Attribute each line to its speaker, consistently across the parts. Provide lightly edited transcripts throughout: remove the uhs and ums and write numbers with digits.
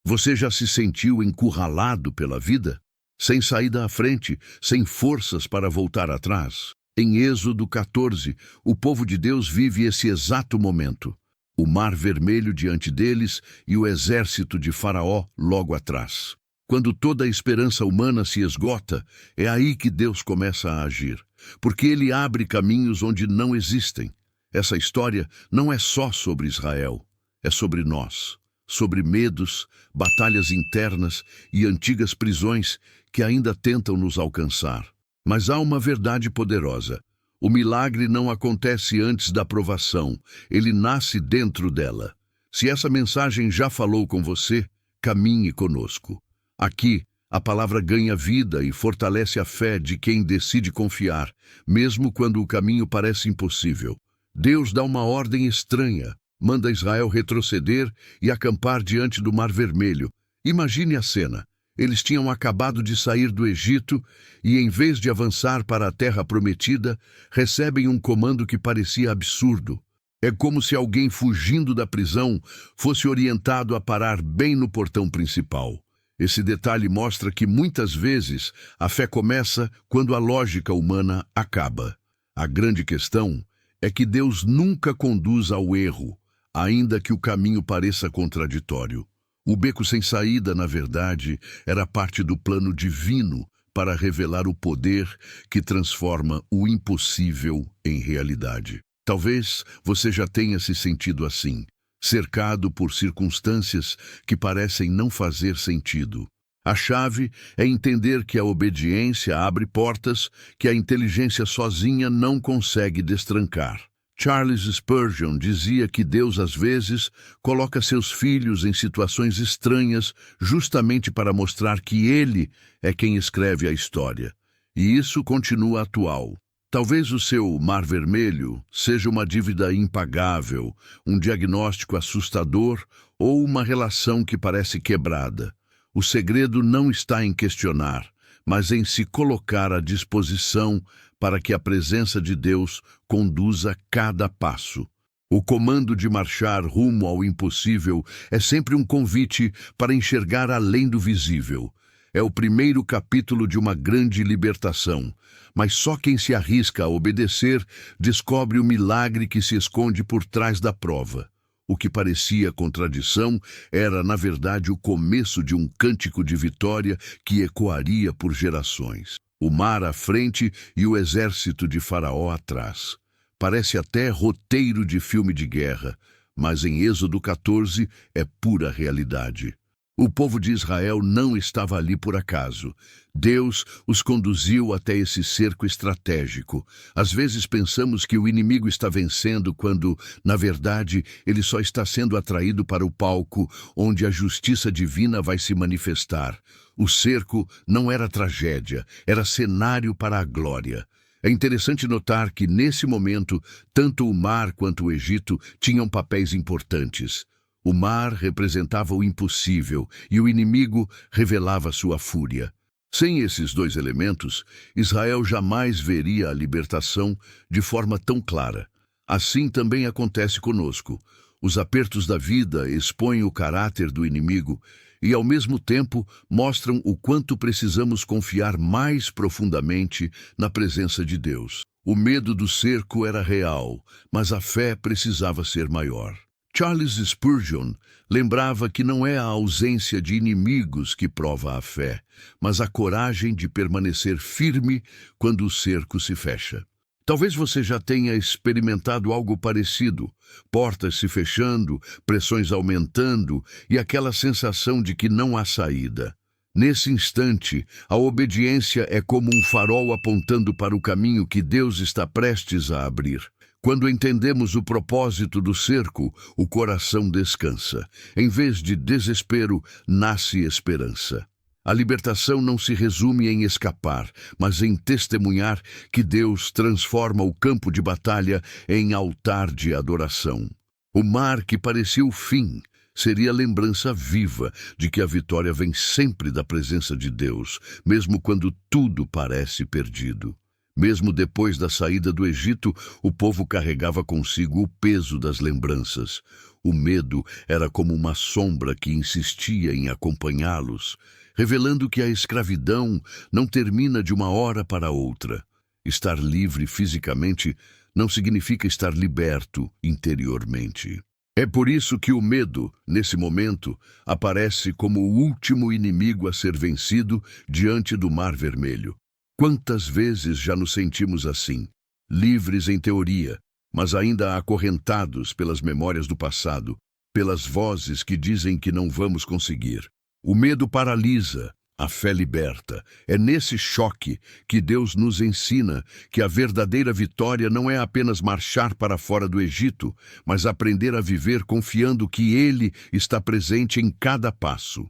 Speaker 1: Você já se sentiu encurralado pela vida? Sem saída à frente, sem forças para voltar atrás? Em Êxodo 14, o povo de Deus vive esse exato momento. O Mar Vermelho diante deles e o exército de Faraó logo atrás. Quando toda a esperança humana se esgota, é aí que Deus começa a agir, porque Ele abre caminhos onde não existem. Essa história não é só sobre Israel, é sobre nós, sobre medos, batalhas internas e antigas prisões que ainda tentam nos alcançar. Mas há uma verdade poderosa. O milagre não acontece antes da provação, ele nasce dentro dela. Se essa mensagem já falou com você, caminhe conosco. Aqui, a palavra ganha vida e fortalece a fé de quem decide confiar, mesmo quando o caminho parece impossível. Deus dá uma ordem estranha, manda Israel retroceder e acampar diante do Mar Vermelho. Imagine a cena. Eles tinham acabado de sair do Egito e, em vez de avançar para a terra prometida, recebem um comando que parecia absurdo. É como se alguém fugindo da prisão fosse orientado a parar bem no portão principal. Esse detalhe mostra que, muitas vezes, a fé começa quando a lógica humana acaba. A grande questão é que Deus nunca conduz ao erro, ainda que o caminho pareça contraditório. O beco sem saída, na verdade, era parte do plano divino para revelar o poder que transforma o impossível em realidade. Talvez você já tenha se sentido assim, cercado por circunstâncias que parecem não fazer sentido. A chave é entender que a obediência abre portas que a inteligência sozinha não consegue destrancar. Charles Spurgeon dizia que Deus, às vezes, coloca seus filhos em situações estranhas justamente para mostrar que Ele é quem escreve a história. E isso continua atual. Talvez o seu Mar Vermelho seja uma dívida impagável, um diagnóstico assustador ou uma relação que parece quebrada. O segredo não está em questionar, mas em se colocar à disposição para que a presença de Deus conduza cada passo. O comando de marchar rumo ao impossível é sempre um convite para enxergar além do visível. É o primeiro capítulo de uma grande libertação, mas só quem se arrisca a obedecer descobre o milagre que se esconde por trás da prova. O que parecia contradição era, na verdade, o começo de um cântico de vitória que ecoaria por gerações. O mar à frente e o exército de Faraó atrás. Parece até roteiro de filme de guerra, mas em Êxodo 14 é pura realidade. O povo de Israel não estava ali por acaso. Deus os conduziu até esse cerco estratégico. Às vezes pensamos que o inimigo está vencendo quando, na verdade, ele só está sendo atraído para o palco onde a justiça divina vai se manifestar. O cerco não era tragédia, era cenário para a glória. É interessante notar que, nesse momento, tanto o mar quanto o Egito tinham papéis importantes. O mar representava o impossível e o inimigo revelava sua fúria. Sem esses dois elementos, Israel jamais veria a libertação de forma tão clara. Assim também acontece conosco. Os apertos da vida expõem o caráter do inimigo e, ao mesmo tempo, mostram o quanto precisamos confiar mais profundamente na presença de Deus. O medo do cerco era real, mas a fé precisava ser maior. Charles Spurgeon lembrava que não é a ausência de inimigos que prova a fé, mas a coragem de permanecer firme quando o cerco se fecha. Talvez você já tenha experimentado algo parecido, portas se fechando, pressões aumentando e aquela sensação de que não há saída. Nesse instante, a obediência é como um farol apontando para o caminho que Deus está prestes a abrir. Quando entendemos o propósito do cerco, o coração descansa. Em vez de desespero, nasce esperança. A libertação não se resume em escapar, mas em testemunhar que Deus transforma o campo de batalha em altar de adoração. O mar que parecia o fim seria lembrança viva de que a vitória vem sempre da presença de Deus, mesmo quando tudo parece perdido. Mesmo depois da saída do Egito, o povo carregava consigo o peso das lembranças. O medo era como uma sombra que insistia em acompanhá-los, revelando que a escravidão não termina de uma hora para outra. Estar livre fisicamente não significa estar liberto interiormente. É por isso que o medo, nesse momento, aparece como o último inimigo a ser vencido diante do Mar Vermelho. Quantas vezes já nos sentimos assim, livres em teoria, mas ainda acorrentados pelas memórias do passado, pelas vozes que dizem que não vamos conseguir. O medo paralisa, a fé liberta. É nesse choque que Deus nos ensina que a verdadeira vitória não é apenas marchar para fora do Egito, mas aprender a viver confiando que Ele está presente em cada passo.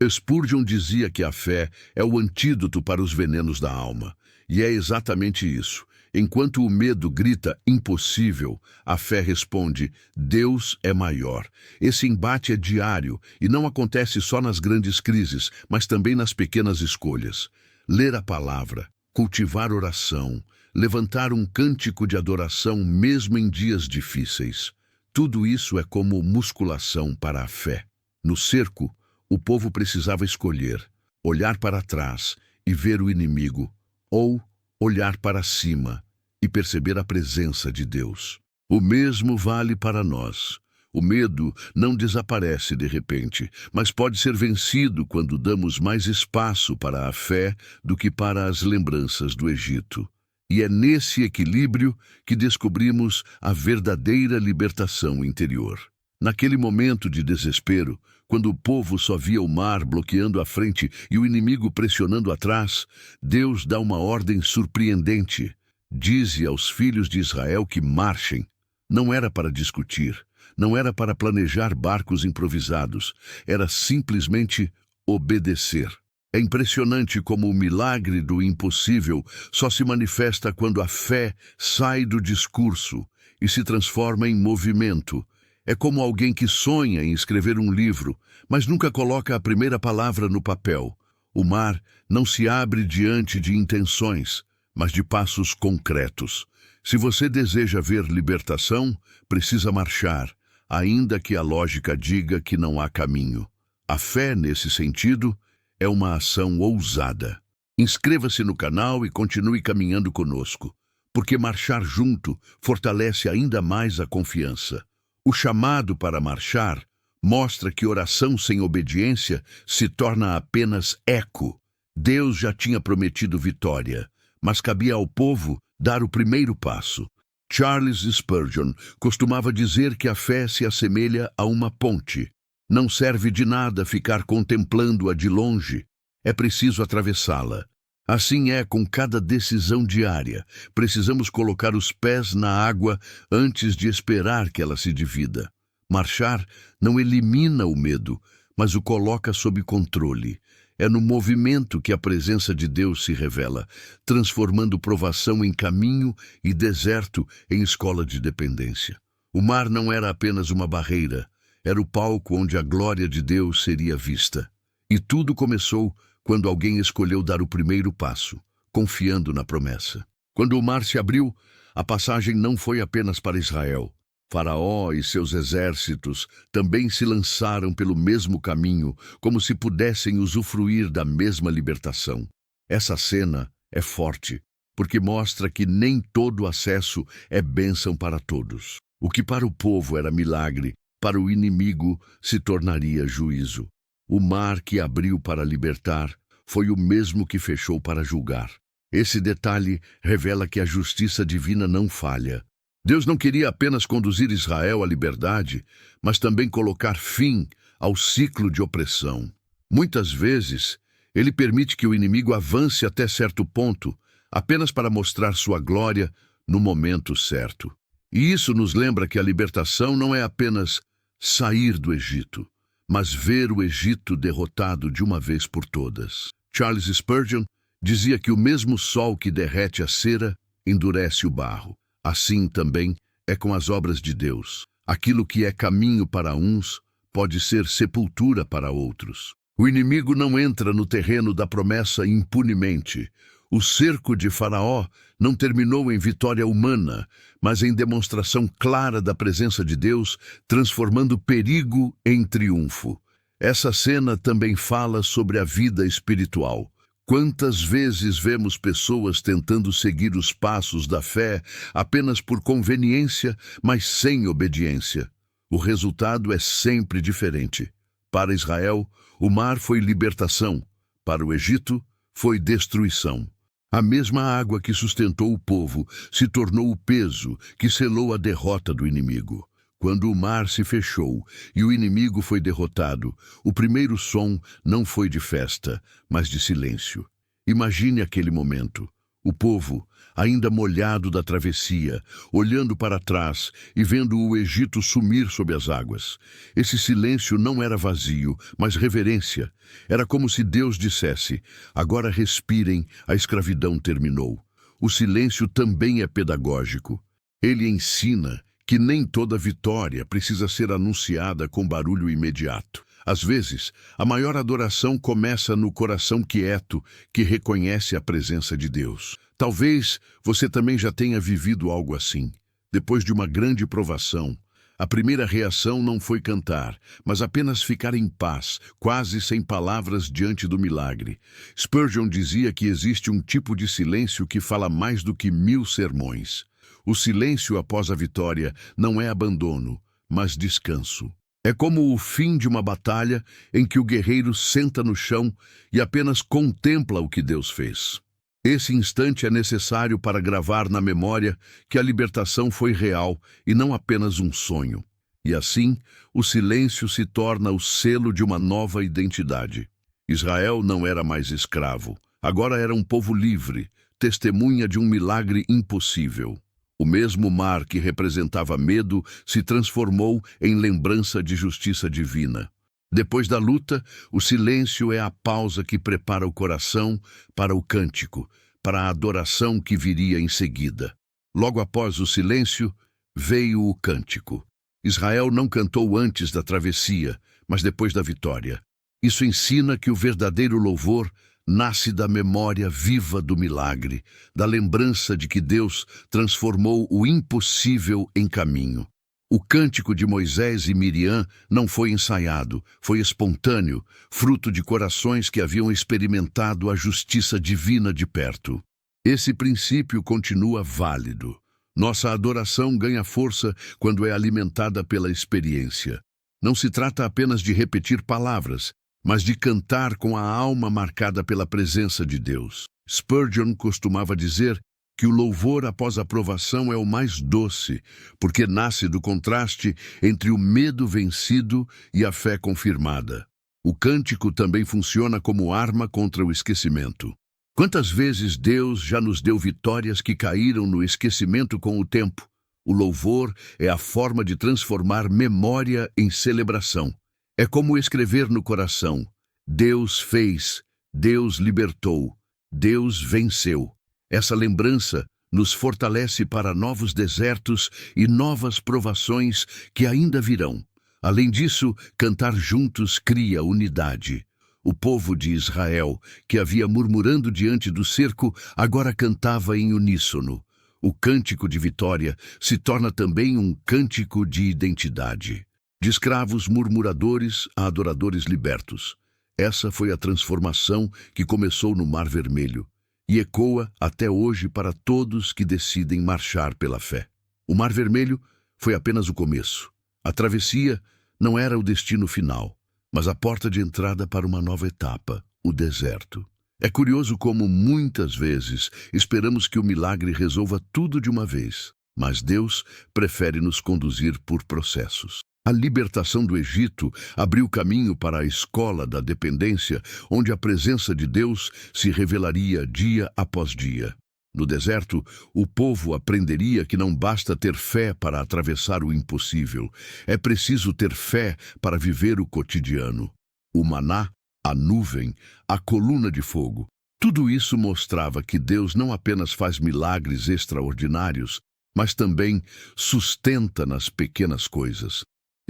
Speaker 1: Spurgeon dizia que a fé é o antídoto para os venenos da alma. E é exatamente isso. Enquanto o medo grita impossível, a fé responde: Deus é maior. Esse embate é diário e não acontece só nas grandes crises, mas também nas pequenas escolhas. Ler a palavra, cultivar oração, levantar um cântico de adoração mesmo em dias difíceis. Tudo isso é como musculação para a fé. No cerco, o povo precisava escolher, olhar para trás e ver o inimigo, ou olhar para cima e perceber a presença de Deus. O mesmo vale para nós. O medo não desaparece de repente, mas pode ser vencido quando damos mais espaço para a fé do que para as lembranças do Egito. E é nesse equilíbrio que descobrimos a verdadeira libertação interior. Naquele momento de desespero, quando o povo só via o mar bloqueando a frente e o inimigo pressionando atrás, Deus dá uma ordem surpreendente. Dize aos filhos de Israel que marchem. Não era para discutir, não era para planejar barcos improvisados, era simplesmente obedecer. É impressionante como o milagre do impossível só se manifesta quando a fé sai do discurso e se transforma em movimento. É como alguém que sonha em escrever um livro, mas nunca coloca a primeira palavra no papel. O mar não se abre diante de intenções, mas de passos concretos. Se você deseja ver libertação, precisa marchar, ainda que a lógica diga que não há caminho. A fé, nesse sentido, é uma ação ousada. Inscreva-se no canal e continue caminhando conosco, porque marchar junto fortalece ainda mais a confiança. O chamado para marchar mostra que oração sem obediência se torna apenas eco. Deus já tinha prometido vitória, mas cabia ao povo dar o primeiro passo. Charles Spurgeon costumava dizer que a fé se assemelha a uma ponte. Não serve de nada ficar contemplando-a de longe. É preciso atravessá-la. Assim é com cada decisão diária. Precisamos colocar os pés na água antes de esperar que ela se divida. Marchar não elimina o medo, mas o coloca sob controle. É no movimento que a presença de Deus se revela, transformando provação em caminho e deserto em escola de dependência. O mar não era apenas uma barreira, era o palco onde a glória de Deus seria vista. E tudo começou quando alguém escolheu dar o primeiro passo, confiando na promessa. Quando o mar se abriu, a passagem não foi apenas para Israel. Faraó e seus exércitos também se lançaram pelo mesmo caminho, como se pudessem usufruir da mesma libertação. Essa cena é forte, porque mostra que nem todo acesso é bênção para todos. O que para o povo era milagre, para o inimigo se tornaria juízo. O mar que abriu para libertar foi o mesmo que fechou para julgar. Esse detalhe revela que a justiça divina não falha. Deus não queria apenas conduzir Israel à liberdade, mas também colocar fim ao ciclo de opressão. Muitas vezes, ele permite que o inimigo avance até certo ponto, apenas para mostrar sua glória no momento certo. E isso nos lembra que a libertação não é apenas sair do Egito, mas ver o Egito derrotado de uma vez por todas. Charles Spurgeon dizia que o mesmo sol que derrete a cera endurece o barro. Assim também é com as obras de Deus. Aquilo que é caminho para uns pode ser sepultura para outros. O inimigo não entra no terreno da promessa impunemente. O cerco de Faraó não terminou em vitória humana, mas em demonstração clara da presença de Deus, transformando perigo em triunfo. Essa cena também fala sobre a vida espiritual. Quantas vezes vemos pessoas tentando seguir os passos da fé apenas por conveniência, mas sem obediência? O resultado é sempre diferente. Para Israel, o mar foi libertação. Para o Egito, foi destruição. A mesma água que sustentou o povo se tornou o peso que selou a derrota do inimigo. Quando o mar se fechou e o inimigo foi derrotado, o primeiro som não foi de festa, mas de silêncio. Imagine aquele momento. O povo, ainda molhado da travessia, olhando para trás e vendo o Egito sumir sob as águas. Esse silêncio não era vazio, mas reverência. Era como se Deus dissesse: agora respirem, a escravidão terminou. O silêncio também é pedagógico. Ele ensina que nem toda vitória precisa ser anunciada com barulho imediato. Às vezes, a maior adoração começa no coração quieto, que reconhece a presença de Deus. Talvez você também já tenha vivido algo assim. Depois de uma grande provação, a primeira reação não foi cantar, mas apenas ficar em paz, quase sem palavras diante do milagre. Spurgeon dizia que existe um tipo de silêncio que fala mais do que 1000 sermões. O silêncio após a vitória não é abandono, mas descanso. É como o fim de uma batalha em que o guerreiro senta no chão e apenas contempla o que Deus fez. Esse instante é necessário para gravar na memória que a libertação foi real e não apenas um sonho. E assim, o silêncio se torna o selo de uma nova identidade. Israel não era mais escravo, agora era um povo livre, testemunha de um milagre impossível. O mesmo mar que representava medo se transformou em lembrança de justiça divina. Depois da luta, o silêncio é a pausa que prepara o coração para o cântico, para a adoração que viria em seguida. Logo após o silêncio, veio o cântico. Israel não cantou antes da travessia, mas depois da vitória. Isso ensina que o verdadeiro louvor nasce da memória viva do milagre, da lembrança de que Deus transformou o impossível em caminho. O cântico de Moisés e Miriam não foi ensaiado, foi espontâneo, fruto de corações que haviam experimentado a justiça divina de perto. Esse princípio continua válido. Nossa adoração ganha força quando é alimentada pela experiência. Não se trata apenas de repetir palavras, mas de cantar com a alma marcada pela presença de Deus. Spurgeon costumava dizer que o louvor após a provação é o mais doce, porque nasce do contraste entre o medo vencido e a fé confirmada. O cântico também funciona como arma contra o esquecimento. Quantas vezes Deus já nos deu vitórias que caíram no esquecimento com o tempo? O louvor é a forma de transformar memória em celebração. É como escrever no coração: Deus fez, Deus libertou, Deus venceu. Essa lembrança nos fortalece para novos desertos e novas provações que ainda virão. Além disso, cantar juntos cria unidade. O povo de Israel, que havia murmurando diante do cerco, agora cantava em uníssono. O cântico de vitória se torna também um cântico de identidade. De escravos murmuradores a adoradores libertos. Essa foi a transformação que começou no Mar Vermelho e ecoa até hoje para todos que decidem marchar pela fé. O Mar Vermelho foi apenas o começo. A travessia não era o destino final, mas a porta de entrada para uma nova etapa, o deserto. É curioso como muitas vezes esperamos que o milagre resolva tudo de uma vez, mas Deus prefere nos conduzir por processos. A libertação do Egito abriu caminho para a escola da dependência, onde a presença de Deus se revelaria dia após dia. No deserto, o povo aprenderia que não basta ter fé para atravessar o impossível. É preciso ter fé para viver o cotidiano. O maná, a nuvem, a coluna de fogo. Tudo isso mostrava que Deus não apenas faz milagres extraordinários, mas também sustenta nas pequenas coisas.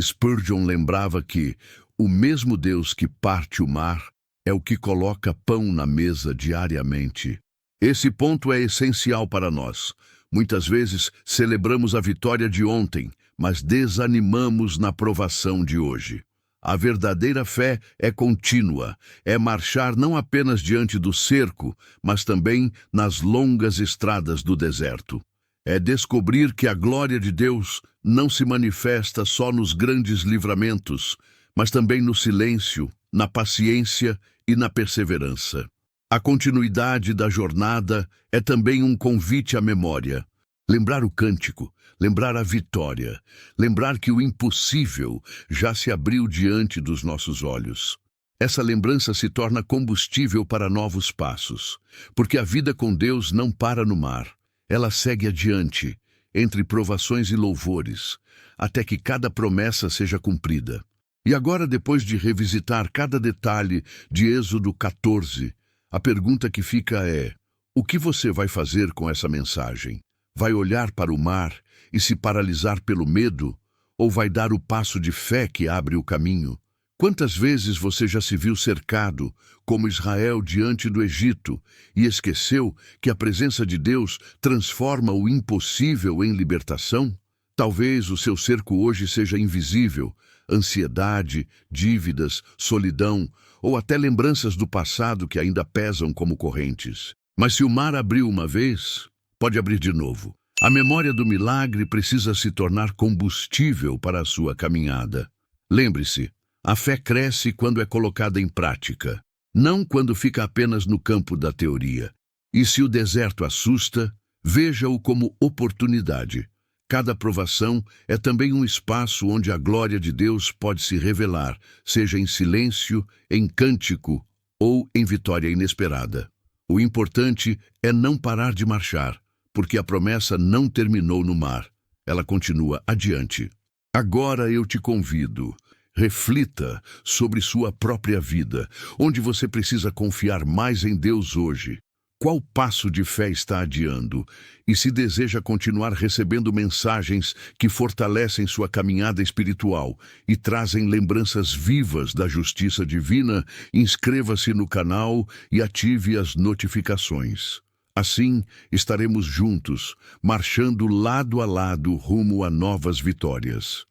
Speaker 1: Spurgeon lembrava que o mesmo Deus que parte o mar é o que coloca pão na mesa diariamente. Esse ponto é essencial para nós. Muitas vezes celebramos a vitória de ontem, mas desanimamos na provação de hoje. A verdadeira fé é contínua, é marchar não apenas diante do cerco, mas também nas longas estradas do deserto. É descobrir que a glória de Deus não se manifesta só nos grandes livramentos, mas também no silêncio, na paciência e na perseverança. A continuidade da jornada é também um convite à memória. Lembrar o cântico, lembrar a vitória, lembrar que o impossível já se abriu diante dos nossos olhos. Essa lembrança se torna combustível para novos passos, porque a vida com Deus não para no mar. Ela segue adiante, entre provações e louvores, até que cada promessa seja cumprida. E agora, depois de revisitar cada detalhe de Êxodo 14, a pergunta que fica é: o que você vai fazer com essa mensagem? Vai olhar para o mar e se paralisar pelo medo? Ou vai dar o passo de fé que abre o caminho? Quantas vezes você já se viu cercado, como Israel diante do Egito, e esqueceu que a presença de Deus transforma o impossível em libertação? Talvez o seu cerco hoje seja invisível: ansiedade, dívidas, solidão, ou até lembranças do passado que ainda pesam como correntes. Mas se o mar abriu uma vez, pode abrir de novo. A memória do milagre precisa se tornar combustível para a sua caminhada. Lembre-se, a fé cresce quando é colocada em prática, não quando fica apenas no campo da teoria. E se o deserto assusta, veja-o como oportunidade. Cada provação é também um espaço onde a glória de Deus pode se revelar, seja em silêncio, em cântico ou em vitória inesperada. O importante é não parar de marchar, porque a promessa não terminou no mar, ela continua adiante. Agora eu te convido, reflita sobre sua própria vida, onde você precisa confiar mais em Deus hoje. Qual passo de fé está adiando? E se deseja continuar recebendo mensagens que fortalecem sua caminhada espiritual e trazem lembranças vivas da justiça divina, inscreva-se no canal e ative as notificações. Assim, estaremos juntos, marchando lado a lado rumo a novas vitórias.